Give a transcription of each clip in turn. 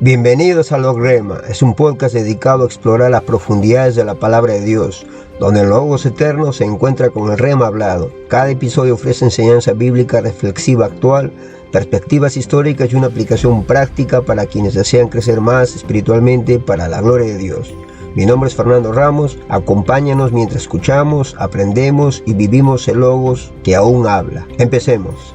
Bienvenidos a Logrema, es un podcast dedicado a explorar las profundidades de la palabra de Dios, donde el Logos eterno se encuentra con el rema hablado. Cada episodio ofrece enseñanza bíblica reflexiva actual, perspectivas históricas y una aplicación práctica para quienes desean crecer más espiritualmente para la gloria de Dios. Mi nombre es Fernando Ramos, acompáñanos mientras escuchamos, aprendemos y vivimos el Logos que aún habla. Empecemos.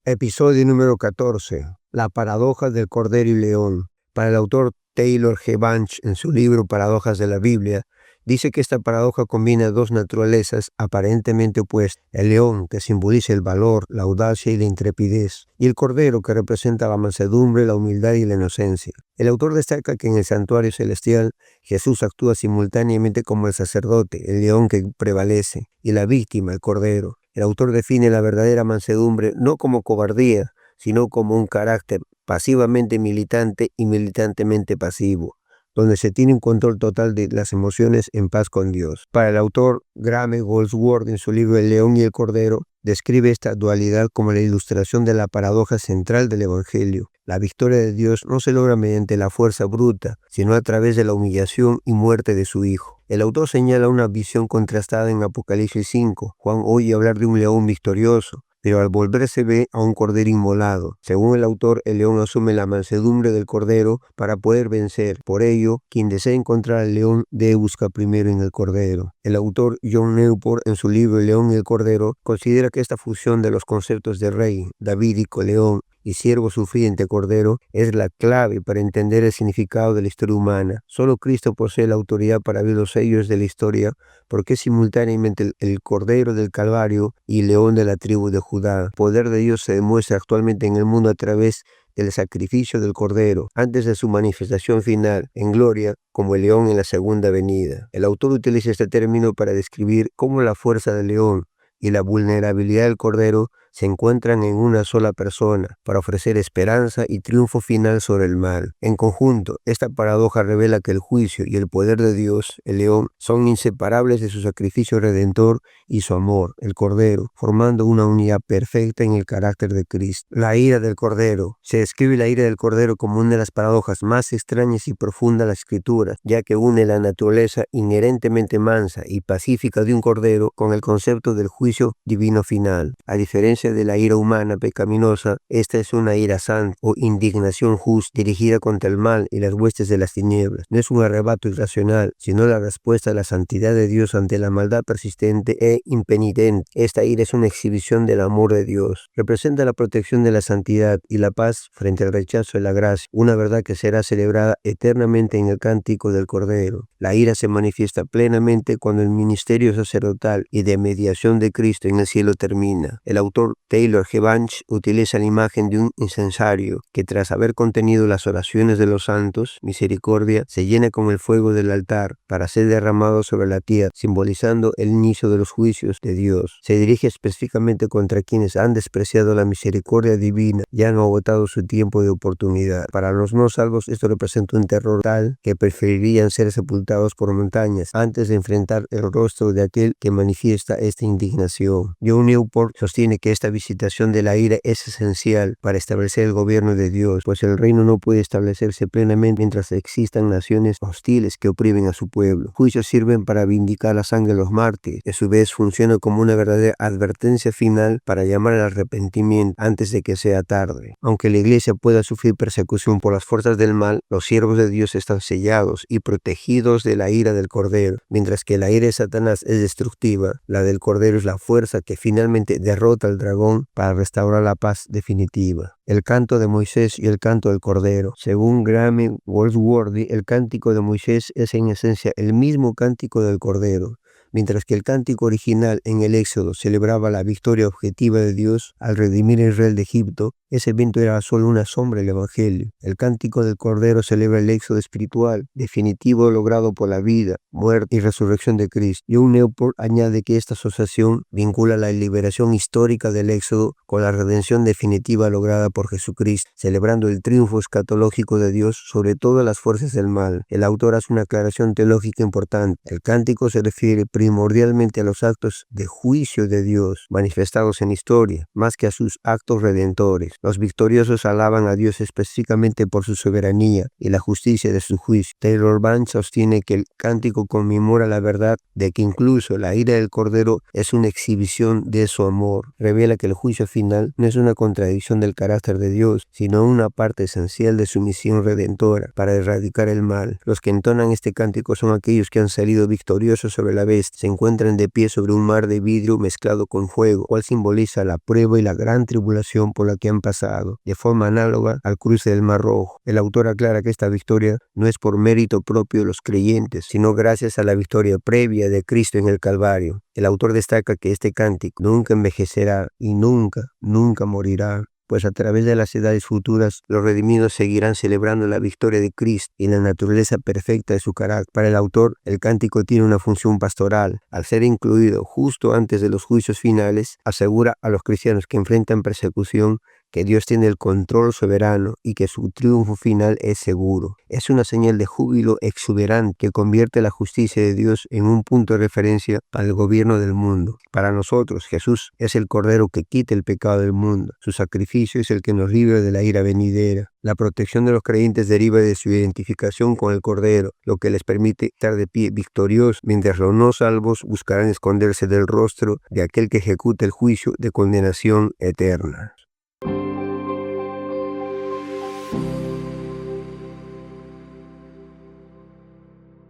Episodio número 14. La paradoja del Cordero y León. Para el autor Taylor G. Bunch, en su libro Paradojas de la Biblia, dice que esta paradoja combina dos naturalezas aparentemente opuestas: el león, que simboliza el valor, la audacia y la intrepidez, y el cordero, que representa la mansedumbre, la humildad y la inocencia. El autor destaca que en el santuario celestial Jesús actúa simultáneamente como el sacerdote, el león que prevalece, y la víctima, el cordero. El autor define la verdadera mansedumbre no como cobardía, sino como un carácter pasivamente militante y militantemente pasivo, donde se tiene un control total de las emociones en paz con Dios. Para el autor Graham Goldsworth, en su libro El León y el Cordero, describe esta dualidad como la ilustración de la paradoja central del Evangelio. La victoria de Dios no se logra mediante la fuerza bruta, sino a través de la humillación y muerte de su Hijo. El autor señala una visión contrastada en Apocalipsis 5. Juan oye hablar de un león victorioso, pero al volverse ve a un cordero inmolado. Según el autor, el león asume la mansedumbre del cordero para poder vencer. Por ello, quien desea encontrar al león debe buscar primero en el cordero. El autor John Newport, en su libro El León y el Cordero, considera que esta fusión de los conceptos de rey, davídico, león y siervo sufriente cordero es la clave para entender el significado de la historia humana. Solo Cristo posee la autoridad para abrir los sellos de la historia, porque es simultáneamente el cordero del Calvario y león de la tribu de Judá. El poder de Dios se demuestra actualmente en el mundo a través del sacrificio del cordero, antes de su manifestación final en gloria como el león en la segunda venida. El autor utiliza este término para describir cómo la fuerza del león y la vulnerabilidad del cordero se encuentran en una sola persona para ofrecer esperanza y triunfo final sobre el mal. En conjunto, esta paradoja revela que el juicio y el poder de Dios, el león, son inseparables de su sacrificio redentor y su amor, el cordero, formando una unidad perfecta en el carácter de Cristo. La ira del cordero. Se describe la ira del cordero como una de las paradojas más extrañas y profundas de la Escritura, ya que une la naturaleza inherentemente mansa y pacífica de un cordero con el concepto del juicio divino final. A diferencia de la ira humana pecaminosa, esta es una ira santa o indignación justa dirigida contra el mal y las huestes de las tinieblas. No es un arrebato irracional, sino la respuesta a la santidad de Dios ante la maldad persistente e impenitente. Esta ira es una exhibición del amor de Dios. Representa la protección de la santidad y la paz frente al rechazo de la gracia, una verdad que será celebrada eternamente en el cántico del Cordero. La ira se manifiesta plenamente cuando el ministerio sacerdotal y de mediación de Cristo en el cielo termina. El autor Taylor G. Bunch utiliza la imagen de un incensario que, tras haber contenido las oraciones de los santos, misericordia, se llena con el fuego del altar para ser derramado sobre la tierra, simbolizando el inicio de los juicios de Dios. Se dirige específicamente contra quienes han despreciado la misericordia divina y han agotado su tiempo de oportunidad. Para los no salvos, esto representa un terror tal que preferirían ser sepultados por montañas antes de enfrentar el rostro de aquel que manifiesta esta indignación. John Newport sostiene que esta visitación de la ira es esencial para establecer el gobierno de Dios, pues el reino no puede establecerse plenamente mientras existan naciones hostiles que oprimen a su pueblo. Juicios sirven para vindicar la sangre de los mártires, y a su vez funciona como una verdadera advertencia final para llamar al arrepentimiento antes de que sea tarde. Aunque la iglesia pueda sufrir persecución por las fuerzas del mal, los siervos de Dios están sellados y protegidos de la ira del Cordero. Mientras que la ira de Satanás es destructiva, la del Cordero es la fuerza que finalmente derrota al dragón para restaurar la paz definitiva. El canto de Moisés y el canto del Cordero. Según Graham Goldsworth, el cántico de Moisés es en esencia el mismo cántico del Cordero. Mientras que el cántico original en el Éxodo celebraba la victoria objetiva de Dios al redimir a Israel de Egipto, ese evento era solo una sombra del Evangelio. El cántico del Cordero celebra el éxodo espiritual, definitivo logrado por la vida, muerte y resurrección de Cristo. John Newport añade que esta asociación vincula la liberación histórica del éxodo con la redención definitiva lograda por Jesucristo, celebrando el triunfo escatológico de Dios sobre todas las fuerzas del mal. El autor hace una aclaración teológica importante. El cántico se refiere primordialmente a los actos de juicio de Dios manifestados en historia, más que a sus actos redentores. Los victoriosos alaban a Dios específicamente por su soberanía y la justicia de su juicio. Taylor Bunch sostiene que el cántico conmemora la verdad de que incluso la ira del Cordero es una exhibición de su amor. Revela que el juicio final no es una contradicción del carácter de Dios, sino una parte esencial de su misión redentora para erradicar el mal. Los que entonan este cántico son aquellos que han salido victoriosos sobre la bestia. Se encuentran de pie sobre un mar de vidrio mezclado con fuego, cual simboliza la prueba y la gran tribulación por la que han pasado, de forma análoga al cruce del Mar Rojo. El autor aclara que esta victoria no es por mérito propio de los creyentes, sino gracias a la victoria previa de Cristo en el Calvario. El autor destaca que este cántico nunca envejecerá y nunca morirá, pues a través de las edades futuras los redimidos seguirán celebrando la victoria de Cristo y la naturaleza perfecta de su carácter. Para el autor, el cántico tiene una función pastoral. Al ser incluido justo antes de los juicios finales, asegura a los cristianos que enfrentan persecución que Dios tiene el control soberano y que su triunfo final es seguro. Es una señal de júbilo exuberante que convierte la justicia de Dios en un punto de referencia para el gobierno del mundo. Para nosotros, Jesús es el Cordero que quita el pecado del mundo. Su sacrificio es el que nos libra de la ira venidera. La protección de los creyentes deriva de su identificación con el Cordero, lo que les permite estar de pie victoriosos, mientras los no salvos buscarán esconderse del rostro de aquel que ejecuta el juicio de condenación eterna.